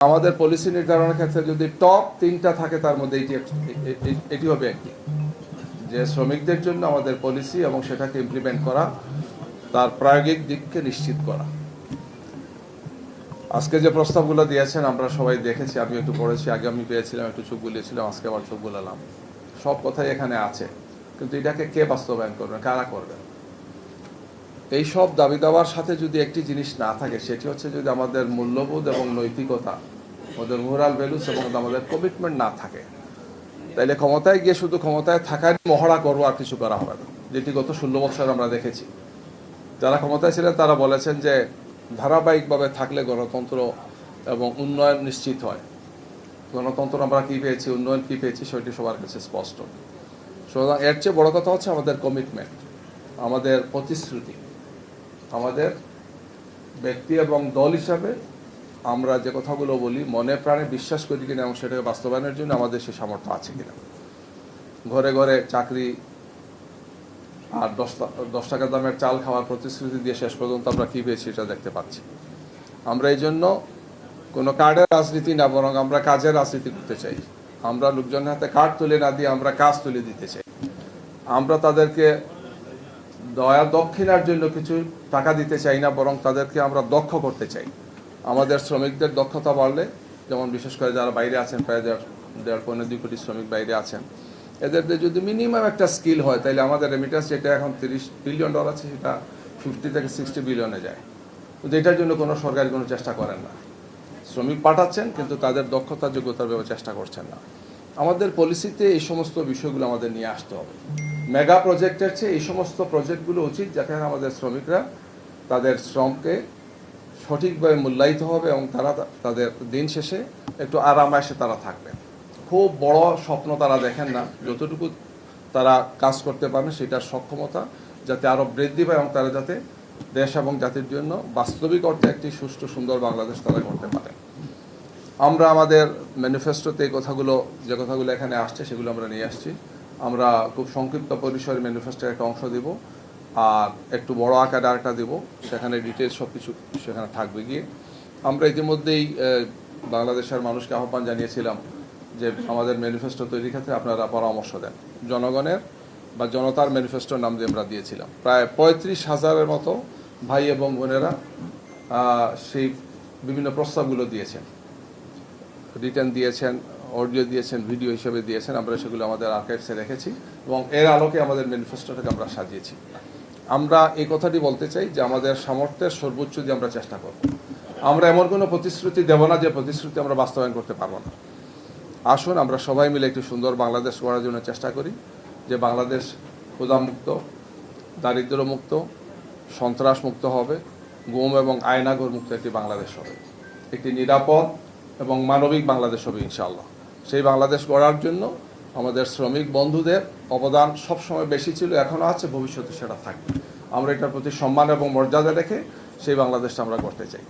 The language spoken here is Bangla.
আমাদের পলিসি নির্ধারণের ক্ষেত্রে যদি টপ 3টা থাকে তার মধ্যে এটি হবে একটি, যে শ্রমিকদের জন্য আমাদের পলিসি এবং সেটাকে ইমপ্লিমেন্ট করা, তার প্রায়োগিক দিককে নিশ্চিত করা। আজকে যে প্রস্তাবগুলো দিয়েছেন আমরা সবাই দেখেছি, আমি একটু পড়েছি, আগে আমি পেয়েছিলাম, একটু চোখ বুলিয়েছিলাম, আজকে আবার চোখ বুলালাম। সব কথাই এখানে আছে, কিন্তু এটাকে কে বাস্তবায়ন করবে, কারা করবে? এই সব দাবি দাওয়ার সাথে যদি একটি জিনিস না থাকে, সেটি হচ্ছে যদি আমাদের মূল্যবোধ এবং নৈতিকতা, আমাদের মোরাল ভ্যালুস এবং আমাদের কমিটমেন্ট না থাকে, তাইলে ক্ষমতায় গিয়ে শুধু ক্ষমতায় থাকার মহড়া করবো, আর কিছু করা হবে না। যেটি গত 16 বছর আমরা দেখেছি। যারা ক্ষমতায় ছিলেন তারা বলেছেন যে ধারাবাহিকভাবে থাকলে গণতন্ত্র এবং উন্নয়ন নিশ্চিত হয়। গণতন্ত্র আমরা কী পেয়েছি, উন্নয়ন কী পেয়েছি, সেটি সবার কাছে স্পষ্ট। সুতরাং এর চেয়ে বড় কথা হচ্ছে আমাদের কমিটমেন্ট, আমাদের প্রতিশ্রুতি, আমাদের ব্যক্তি এবং দল হিসাবে আমরা যে কথাগুলো বলি মনে প্রাণে বিশ্বাস করি কিনা এবং সেটাকে বাস্তবায়নের জন্য আমাদের সে সামর্থ্য আছে কিনা। ঘরে ঘরে চাকরি আর 10 টাকা দামের চাল খাওয়ার প্রতিশ্রুতি দিয়ে শেষ পর্যন্ত আমরা কী পেয়েছি এটা দেখতে পাচ্ছি। আমরা এই জন্য কোনো কার্ডের রাজনীতি না, বরং আমরা কাজের রাজনীতি করতে চাই। আমরা লোকজনের হাতে কার্ড তুলে না দিয়ে আমরা কাজ তুলে দিতে চাই। আমরা তাদেরকে দয়া দক্ষিণার জন্য কিছু টাকা দিতে চাই না, বরং তাদেরকে আমরা দক্ষ করতে চাই। আমাদের শ্রমিকদের দক্ষতা বাড়লে, যেমন বিশেষ করে যারা বাইরে আছেন, প্রায় 1.5-2 কোটি শ্রমিক বাইরে আছেন, এদের যদি মিনিমাম একটা স্কিল হয়, তাহলে আমাদের রেমিটেন্স যেটা এখন $30 বিলিয়ন আছে, সেটা 50 থেকে 60 বিলিয়নে যায়। কিন্তু এটার জন্য কোনো সরকারি কোনো চেষ্টা করেন না। শ্রমিক পাঠাচ্ছেন, কিন্তু তাদের দক্ষতা যোগ্যতার ব্যাপারে চেষ্টা করছেন না। আমাদের পলিসিতে এই সমস্ত বিষয়গুলো আমাদের নিয়ে আসতে হবে। মেগা প্রজেক্টের চেয়ে এই সমস্ত প্রজেক্টগুলো উচিত, যেখানে আমাদের শ্রমিকরা তাদের শ্রমকে সঠিকভাবে মূল্যায়িত হবে এবং তারা তাদের দিন শেষে একটু আরামায়েশে তারা থাকবেন। খুব বড় স্বপ্ন তারা দেখেন না, যতটুকু তারা কাজ করতে পারেন সেটার সক্ষমতা যাতে আরও বৃদ্ধি পায় এবং তারা যাতে দেশ এবং জাতির জন্য বাস্তবিক অর্থে একটি সুষ্ঠু সুন্দর বাংলাদেশ তারা করতে পারেন। আমরা আমাদের ম্যানিফেস্টোতে এই কথাগুলো, যে কথাগুলো এখানে আসছে, সেগুলো আমরা নিয়ে আসছি। আমরা খুব সংক্ষিপ্ত পরিসরে ম্যানিফেস্টোর একটা অংশ দিব, আর একটু বড় আকারে আরেকটা দেব, সেখানে ডিটেলস সব কিছু সেখানে থাকবে গিয়ে। আমরা ইতিমধ্যেই বাংলাদেশের মানুষকে আহ্বান জানিয়েছিলাম যে আমাদের ম্যানিফেস্টো তৈরির ক্ষেত্রে আপনারা পরামর্শ দেন। জনগণের বা জনতার ম্যানিফেস্টোর নাম দিয়ে আমরা দিয়েছিলাম। প্রায় 35,000-এর মতো ভাই এবং বোনেরা সেই বিভিন্ন প্রস্তাবগুলো দিয়েছেন, রিটার্ন দিয়েছেন, অডিও দিয়েছেন, ভিডিও হিসেবে দিয়েছেন। আমরা সেগুলো আমাদের আর্কাইভসে রেখেছি এবং এর আলোকে আমাদের ম্যানিফেস্টোটাকে আমরা সাজিয়েছি। আমরা এই কথাটি বলতে চাই যে আমাদের সামর্থ্যের সর্বোচ্চ দিয়ে আমরা চেষ্টা করব। আমরা এমন কোনো প্রতিশ্রুতি দেব না যে প্রতিশ্রুতি আমরা বাস্তবায়ন করতে পারবো না। আসুন আমরা সবাই মিলে একটি সুন্দর বাংলাদেশ গড়ার জন্য চেষ্টা করি, যে বাংলাদেশ ক্ষুধামুক্ত, দারিদ্র্যমুক্ত, সন্ত্রাসমুক্ত হবে, গুম এবং আয়নাঘর মুক্ত একটি বাংলাদেশ হবে, একটি নিরাপদ এবং মানবিক বাংলাদেশ হবে ইনশাআল্লাহ। সেই বাংলাদেশ গড়ার জন্য আমাদের শ্রমিক বন্ধুদের অবদান সবসময় বেশি ছিল, এখনও আছে, ভবিষ্যতে সেটা থাকবে। আমরা এটার প্রতি সম্মান এবং মর্যাদা রেখে সেই বাংলাদেশটা আমরা করতে চাই।